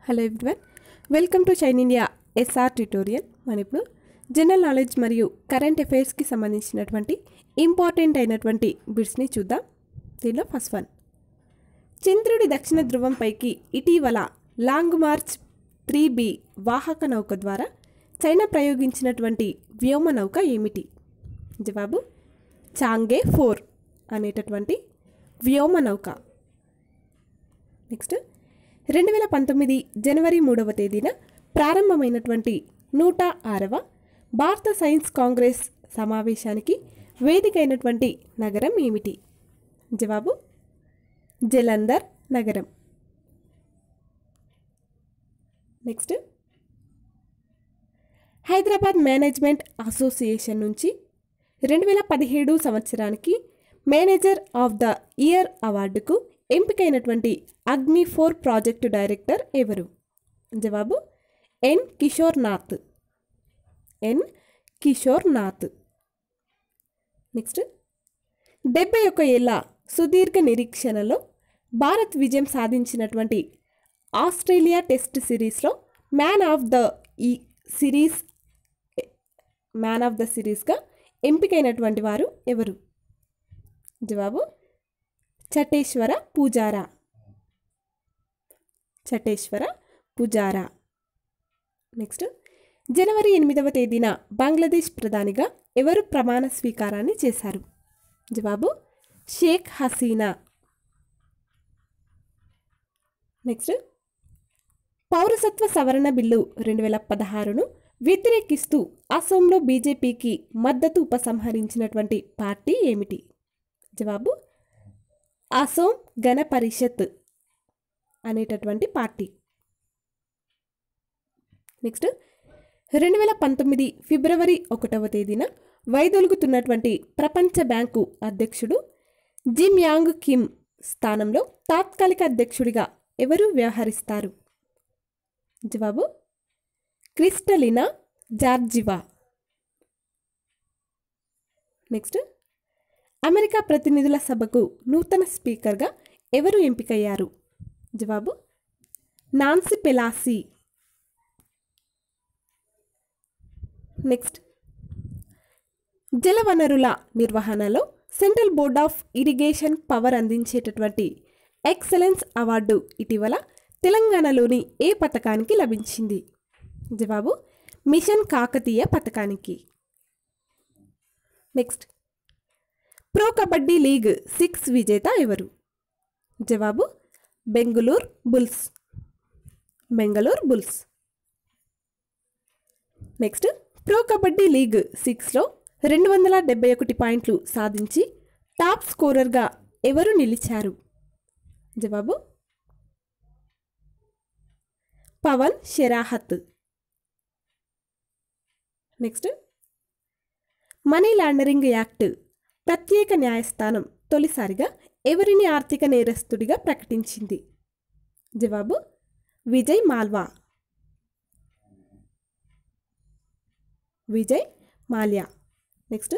Hello everyone, welcome to shine India SR tutorial. మనం ఇప్పుడు general knowledge మరియు current అఫైర్స్కి సంబంధించినటువంటి ఇంపార్టెంట్ అయినటువంటి బిట్స్ని చూద్దాం. దీనిలో ఫస్ట్ వన్, చంద్రుడి దక్షిణ ధ్రువంపైకి ఇటీవల లాంగ్ మార్చ్ 3B వాహక నౌక ద్వారా చైనా ప్రయోగించినటువంటి వ్యోమ నౌక ఏమిటి? జవాబు చాంగే 4 అనేటటువంటి వ్యోమ నౌక. నెక్స్ట్, 2019 జనవరి 3వ తేదీన ప్రారంభమైనటువంటి 106వ భారత సైన్స్ కాంగ్రెస్ సమావేశానికి వేదిక అయినటువంటి నగరం ఏమిటి? జవాబు జలంధర్ నగరం. నెక్స్ట్, హైదరాబాద్ మేనేజ్మెంట్ అసోసియేషన్ నుంచి 2017 సంవత్సరానికి మేనేజర్ ఆఫ్ ద ఇయర్ అవార్డుకు ఎంపికైనటువంటి అగ్ని 4 ప్రాజెక్టు డైరెక్టర్ ఎవరు? జవాబు ఎన్ కిషోర్ నాథ్. నెక్స్ట్, 71 ఏళ్ల సుదీర్ఘ నిరీక్షణలో భారత్ విజయం సాధించినటువంటి ఆస్ట్రేలియా టెస్ట్ సిరీస్లో మ్యాన్ ఆఫ్ ద సిరీస్గా ఎంపికైనటువంటి వారు ఎవరు? జవాబు చటేశ్వర పుజారా. నెక్స్ట్, జనవరి 8వ తేదీన బంగ్లాదేశ్ ప్రధానిగా ఎవరు ప్రమాణ స్వీకారాన్ని చేశారు? జవాబు షేక్ హసీనా. నెక్స్ట్, పౌరసత్వ సవరణ బిల్లు 2016ను వ్యతిరేకిస్తూ అసోంలో బీజేపీకి మద్దతు ఉపసంహరించినటువంటి పార్టీ ఏమిటి? జవాబు అసోం గణ పరిషత్ అనేటటువంటి పార్టీ. నెక్స్ట్, 2019 ఫిబ్రవరి 1వ తేదీన వైదొలుగుతున్నటువంటి ప్రపంచ బ్యాంకు అధ్యక్షుడు జిమ్ యాంగ్ కిమ్ స్థానంలో తాత్కాలిక అధ్యక్షుడిగా ఎవరు వ్యవహరిస్తారు? జవాబు క్రిస్టలినా జార్జివా. నెక్స్ట్, అమెరికా ప్రతినిధుల సభకు నూతన స్పీకర్గా ఎవరు ఎంపికయ్యారు? జవాబు నాన్సీ పెలాసీ. నెక్స్ట్, జలవనరుల నిర్వహణలో central board of irrigation power అందించేటటువంటి ఎక్సలెన్స్ అవార్డు ఇటీవల తెలంగాణలోని ఏ పథకానికి లభించింది? జవాబు మిషన్ కాకతీయ పథకానికి. నెక్స్ట్, ప్రో కబడ్డీ లీగ్ 6 విజేత ఎవరు? జవాబు Bengaluru bulls. Next, pro kabaddi league 6లో 271 పాయింట్లు సాధించి టాప్ స్కోరర్గా ఎవరు నిలిచారు? జవాబు Pawan Sehrawat. Next, money laundering act ప్రత్యేక న్యాయస్థానం తొలిసారిగా ఎవరిని ఆర్థిక నేరస్తుడిగా ప్రకటించింది? జవాబు విజయ్ మాల్యా. నెక్స్ట్,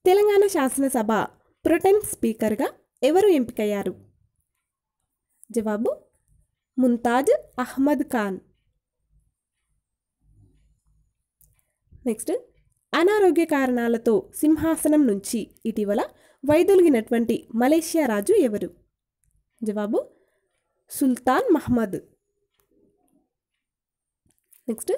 తెలంగాణ శాసనసభ ప్రొటెం స్పీకర్గా ఎవరు ఎంపికయ్యారు? జవాబు ముంతాజ్ అహ్మద్ ఖాన్. నెక్స్ట్, అనారోగ్య కారణాలతో సింహాసనం నుంచి ఇటీవల వైదొలిగినటువంటి మలేషియా రాజు ఎవరు? జవాబు సుల్తాన్ మహ్మద్. నెక్స్ట్,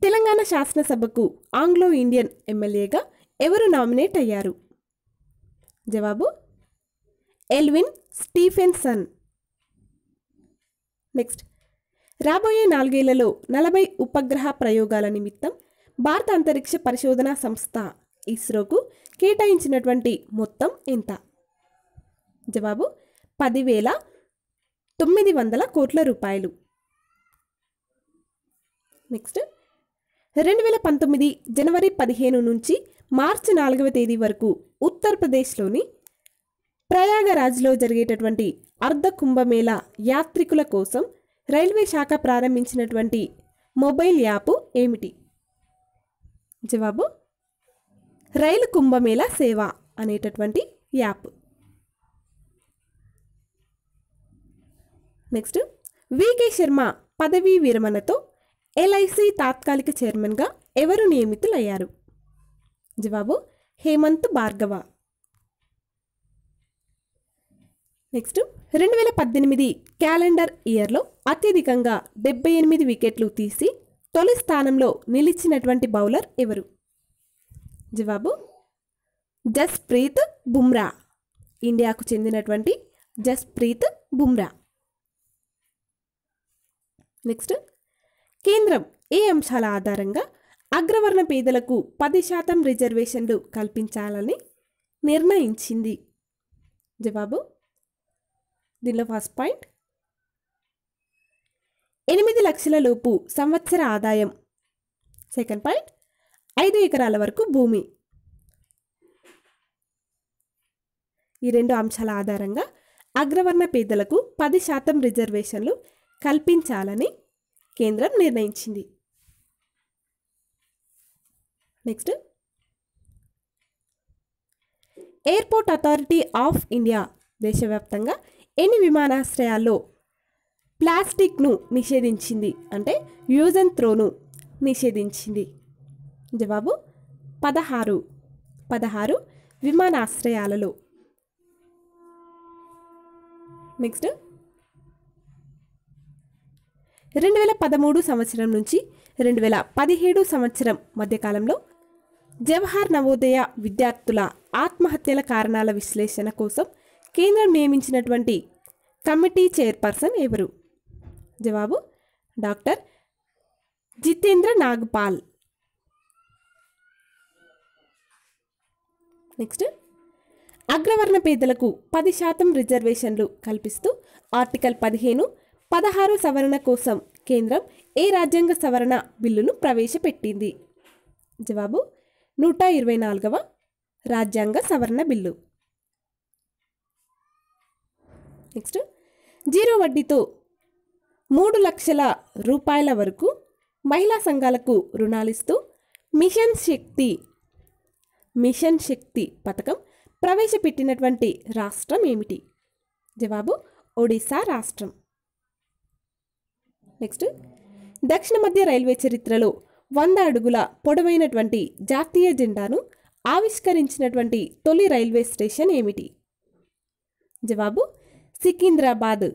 తెలంగాణ శాసనసభకు ఆంగ్లో ఇండియన్ ఎమ్మెల్యేగా ఎవరు నామినేట్ అయ్యారు? జవాబు ఎల్విన్ స్టీఫెన్సన్. నెక్స్ట్, రాబోయే 4 ఏళ్లలో 40 ఉపగ్రహ ప్రయోగాల నిమిత్తం భారత అంతరిక్ష పరిశోధనా సంస్థ ఇస్రోకు కేటాయించినటువంటి మొత్తం ఎంత? జవాబు 10,900 కోట్ల రూపాయలు. నెక్స్ట్, 2019 జనవరి 15 నుంచి మార్చి 4వ తేదీ వరకు ఉత్తరప్రదేశ్లోని ప్రయాగరాజ్లో జరిగేటటువంటి అర్ధ కుంభమేళా యాత్రికుల కోసం రైల్వే శాఖ ప్రారంభించినటువంటి మొబైల్ యాప్ ఏమిటి? జవాబు రైలు కుంభమేళా సేవ అనేటటువంటి యాప్. నెక్స్ట్, వికే శర్మ పదవీ విరమణతో ఎల్ఐసి తాత్కాలిక చైర్మన్గా ఎవరు నియమితులయ్యారు? జవాబు హేమంత్ భార్గవ. నెక్స్ట్ 2018 క్యాలెండర్ ఇయర్లో అత్యధికంగా 78 వికెట్లు తీసి తొలి స్థానంలో నిలిచినటువంటి బౌలర్ ఎవరు? జవాబు జస్ప్రీత్ బుమ్రా. ఇండియాకు చెందినటువంటి జస్ప్రీత్ బుమ్రా. నెక్స్ట్ కేంద్రం ఏ అంశాల ఆధారంగా అగ్రవర్ణ పేదలకు 10% రిజర్వేషన్లు కల్పించాలని నిర్ణయించింది? జవాబు దీనిలో ఫస్ట్ పాయింట్ 8 లక్షల లోపు సంవత్సర ఆదాయం. సెకండ్ పాయింట్ 5 ఎకరాల వరకు భూమి. ఈ రెండు అంశాల ఆధారంగా అగ్రవర్ణ పేదలకు 10% రిజర్వేషన్లు కల్పించాలని కేంద్రం నిర్ణయించింది. Next airport authority of India దేశవ్యాప్తంగా ఎన్ని విమానాశ్రయాల్లో ప్లాస్టిక్ను నిషేధించింది, అంటే యూజ్ అండ్ త్రోను నిషేధించింది? జవాబు 16 విమానాశ్రయాలలో. నెక్స్ట్ 2013 సంవత్సరం నుంచి 2017 సంవత్సరం మధ్యకాలంలో జవహర్ నవోదయ విద్యార్థుల ఆత్మహత్యల కారణాల విశ్లేషణ కోసం కేంద్రం నియమించినటువంటి కమిటీ చైర్పర్సన్ ఎవరు? జవాబు డాక్టర్ జితేంద్ర నాగ్పాల్. నెక్స్ట్ అగ్రవర్ణ పేదలకు 10% రిజర్వేషన్లు కల్పిస్తూ ఆర్టికల్ 15-16 సవరణ కోసం కేంద్రం ఏ రాజ్యాంగ సవరణ బిల్లును ప్రవేశపెట్టింది? జవాబు 124వ రాజ్యాంగ సవరణ బిల్లు. నెక్స్ట్ 0 వడ్డీతో 3 లక్షల రూపాయల వరకు మహిళా సంఘాలకు రుణాలిస్తూ మిషన్ శక్తి పథకం ప్రవేశపెట్టినటువంటి రాష్ట్రం ఏమిటి? జవాబు ఒడిశా రాష్ట్రం. నెక్స్ట్ దక్షిణ మధ్య రైల్వే చరిత్రలో 100 అడుగుల పొడవైనటువంటి జాతీయ జెండాను ఆవిష్కరించినటువంటి తొలి రైల్వే స్టేషన్ ఏమిటి? జవాబు సికింద్రాబాద్.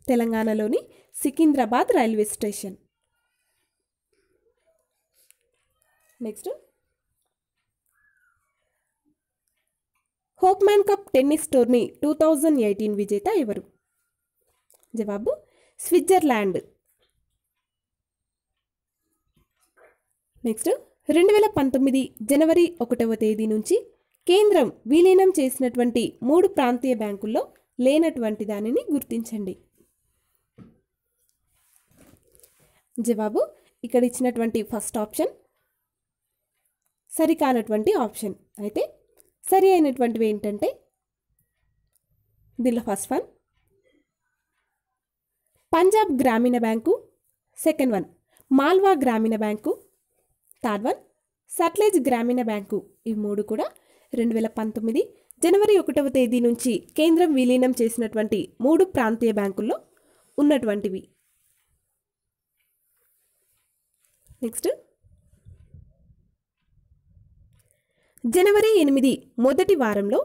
తెలంగాణలోని Secunderabad railway station. Next Hopman cup tennis tourney 2018 విజేత ఎవరు? జవాబు స్విట్జర్లాండ్. నెక్స్ట్ 2019 జనవరి 1వ తేదీ నుంచి కేంద్రం విలీనం చేసినటువంటి 3 ప్రాంతీయ బ్యాంకుల్లో లేనటువంటి దానిని గుర్తించండి. జవాబు ఇక్కడ ఇచ్చినటువంటి ఫస్ట్ ఆప్షన్ సరికానటువంటి ఆప్షన్. అయితే సరి అయినటువంటివి ఏంటంటే దీనిలో ఫస్ట్ వన్ పంజాబ్ గ్రామీణ బ్యాంకు, సెకండ్ వన్ మాల్వా గ్రామీణ బ్యాంకు, థర్డ్ వన్ సట్లెజ్ గ్రామీణ బ్యాంకు. ఈ 3 కూడా 2019 జనవరి 1వ తేదీ నుంచి కేంద్రం విలీనం చేసినటువంటి 3 ప్రాంతీయ బ్యాంకుల్లో ఉన్నటువంటివి. నెక్స్ట్ జనవరి 8 మొదటి వారంలో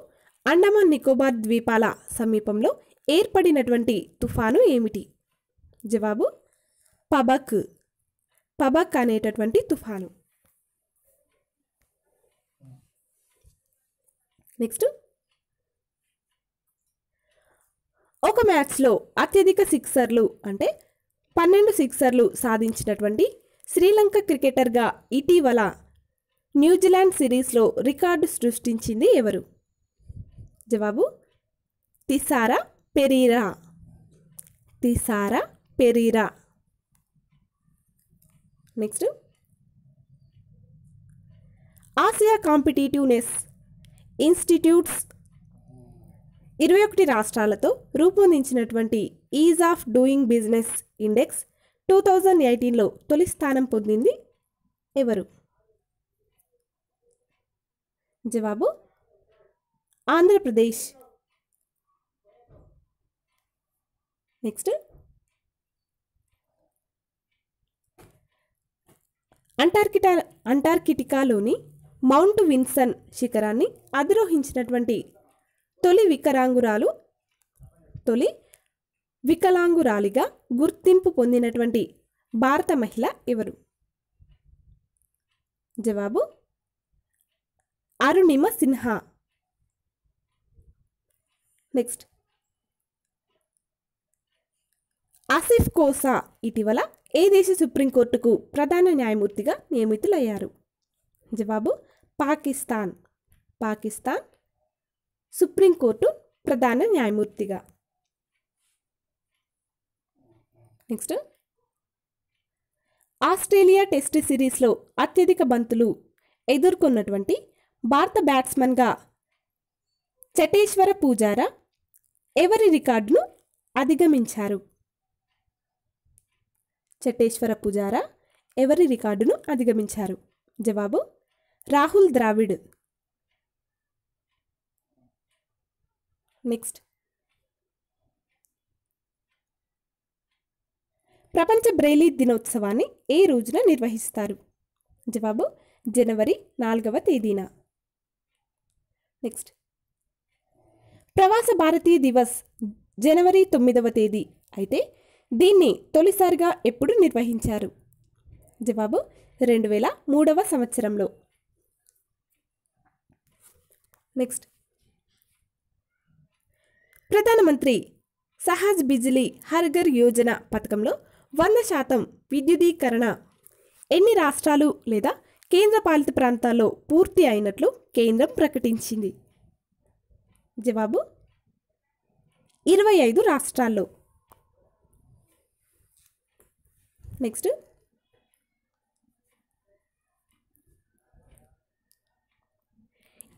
అండమాన్ నికోబార్ ద్వీపాల సమీపంలో ఏర్పడినటువంటి తుఫాను ఏమిటి? జవాబు పబక్ అనేటటువంటి తుఫాను. నెక్స్ట్ ఒక మ్యాచ్లో అత్యధిక సిక్సర్లు అంటే 12 సిక్సర్లు సాధించినటువంటి శ్రీలంక క్రికెటర్గా ఇటీవల న్యూజిలాండ్ సిరీస్లో రికార్డు సృష్టించింది ఎవరు? జవాబు Thisara Perera. Next Asia competitiveness institutes 21 రాష్ట్రాలతో రూపొందించినటువంటి ease of doing business index 2018లో తొలి స్థానం పొందింది ఎవరు? జవాబు ఆంధ్రప్రదేశ్. నెక్స్ట్ అంటార్కిటికాలోని మౌంట్ విన్సన్ శిఖరాన్ని అధిరోహించినటువంటి తొలి వికలాంగురాలిగా గుర్తింపు పొందినటువంటి భారత మహిళ ఎవరు? జవాబు అరుణిమ సిన్హా. నెక్స్ట్, ఆసిఫ్ కోసా ఇటీవల ఏ దేశ సుప్రీంకోర్టుకు ప్రధాన న్యాయమూర్తిగా నియమితులయ్యారు? జవాబు పాకిస్తాన్ సుప్రీంకోర్టు ప్రధాన న్యాయమూర్తిగా. నెక్స్ట్, ఆస్ట్రేలియా టెస్ట్ సిరీస్లో అత్యధిక బంతులు ఎదుర్కొన్నటువంటి భారత బ్యాట్స్మన్గా చటేశ్వర పూజారా ఎవరి రికార్డును అధిగమించారు? జవాబు రాహుల్ ద్రావిడ్. నెక్స్ట్, ప్రపంచ బ్రెయిలీ దినోత్సవాన్ని ఏ రోజున నిర్వహిస్తారు? జవాబు జనవరి 4వ తేదీన. నెక్స్ట్, ప్రవాస భారతీయ దివస్ జనవరి 9వ తేదీ అయితే దీన్ని తొలిసారిగా ఎప్పుడు నిర్వహించారు? జవాబు 2003వ సంవత్సరంలో. నెక్స్ట్, ప్రధానమంత్రి సహజ్ బిజిలీ హర్ ఘర్ యోజన పథకంలో 100% విద్యుదీకరణ ఎన్ని రాష్ట్రాలు లేదా కేంద్రపాలిత ప్రాంతాల్లో పూర్తి అయినట్లు కేంద్రం ప్రకటించింది? జవాబు 25 రాష్ట్రాల్లో. నెక్స్ట్,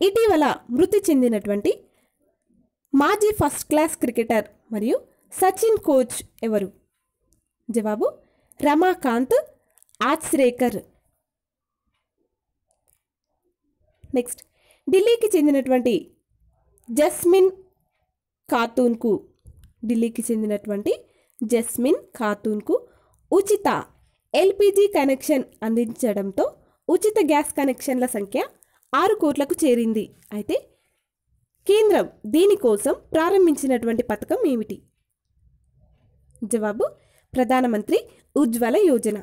ఇటీవల మృతి చెందినటువంటి మాజీ ఫస్ట్ క్లాస్ క్రికెటర్ మరియు సచిన్ కోచ్ ఎవరు? జవాబు రమాకాంత్ ఆచ్రేకర్. నెక్స్ట్, ఢిల్లీకి చెందినటువంటి జస్మిన్ ఖాతూన్కు ఉచిత ఎల్పిజి కనెక్షన్ అందించడంతో ఉచిత గ్యాస్ కనెక్షన్ల సంఖ్య 6 కోట్లకు చేరింది. అయితే కేంద్రం దీనికోసం ప్రారంభించినటువంటి పథకం ఏమిటి? జవాబు ప్రధానమంత్రి ఉజ్వల యోజన.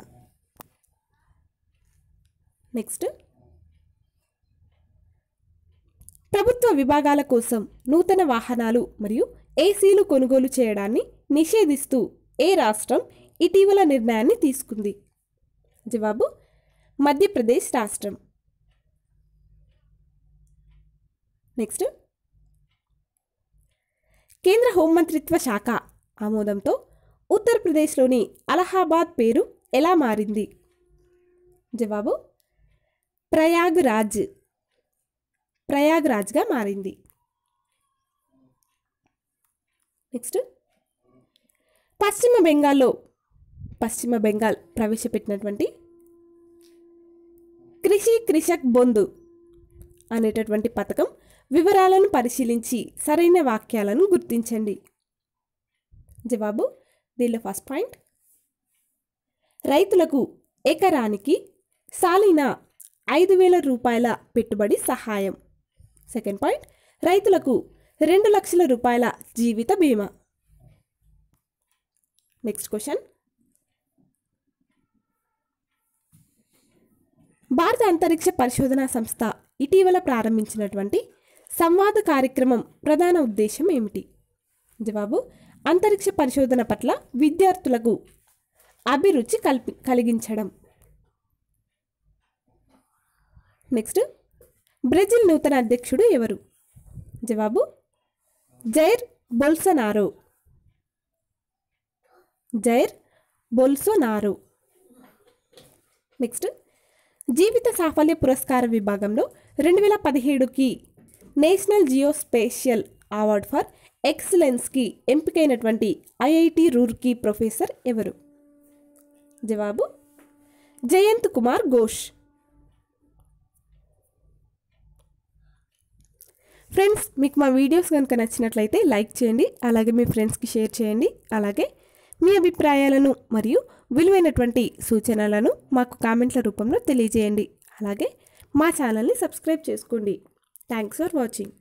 నెక్స్ట్, ప్రభుత్వ విభాగాల కోసం నూతన వాహనాలు మరియు ఏసీలు కొనుగోలు చేయడాన్ని నిషేధిస్తూ ఏ రాష్ట్రం ఇటీవల నిర్ణయాన్ని తీసుకుంది? జవాబు మధ్యప్రదేశ్ రాష్ట్రం. నెక్స్ట్, కేంద్ర హోంమంత్రిత్వ శాఖ ఆమోదంతో ఉత్తరప్రదేశ్లోని అలహాబాద్ పేరు ఎలా మారింది? జవాబు ప్రయాగ్రాజ్గా మారింది. నెక్స్ట్, పశ్చిమ బెంగాల్ ప్రవేశపెట్టినటువంటి కృషక్ బంధు అనేటటువంటి పథకం వివరాలను పరిశీలించి సరైన వాక్యాలను గుర్తించండి. జవాబు దీనిలో ఫస్ట్ పాయింట్ రైతులకు ఎకరానికి సాలిన 5,000 రూపాయల పెట్టుబడి సహాయం. సెకండ్ పాయింట్ రైతులకు 2 లక్షల రూపాయల జీవిత బీమా. నెక్స్ట్ క్వశ్చన్, భారత అంతరిక్ష పరిశోధనా సంస్థ ఇటీవల ప్రారంభించినటువంటి సంవాద కార్యక్రమం ప్రధాన ఉద్దేశం ఏమిటి? జవాబు అంతరిక్ష పరిశోధన పట్ల విద్యార్థులకు అభిరుచి కలిగించడం. నెక్స్ట్, బ్రెజిల్ నూతన అధ్యక్షుడు ఎవరు? జవాబు జైర్ బొల్సోనారో. నెక్స్ట్, జీవిత సాఫల్య పురస్కార విభాగంలో 2017కి నేషనల్ జియోస్పేషియల్ అవార్డ్ ఫర్ ఎక్సలెన్స్కి ఎంపికైనటువంటి ఐఐటి రూర్కీ ప్రొఫెసర్ ఎవరు? జవాబు జయంత్ కుమార్ ఘోష్. ఫ్రెండ్స్, మీకు మా వీడియోస్ కనుక నచ్చినట్లయితే లైక్ చేయండి, అలాగే మీ ఫ్రెండ్స్కి షేర్ చేయండి, అలాగే మీ అభిప్రాయాలను మరియు విలువైనటువంటి సూచనలను మాకు కామెంట్ల రూపంలో తెలియజేయండి. అలాగే మా ఛానల్ని సబ్స్క్రైబ్ చేసుకోండి. Thanks for watching.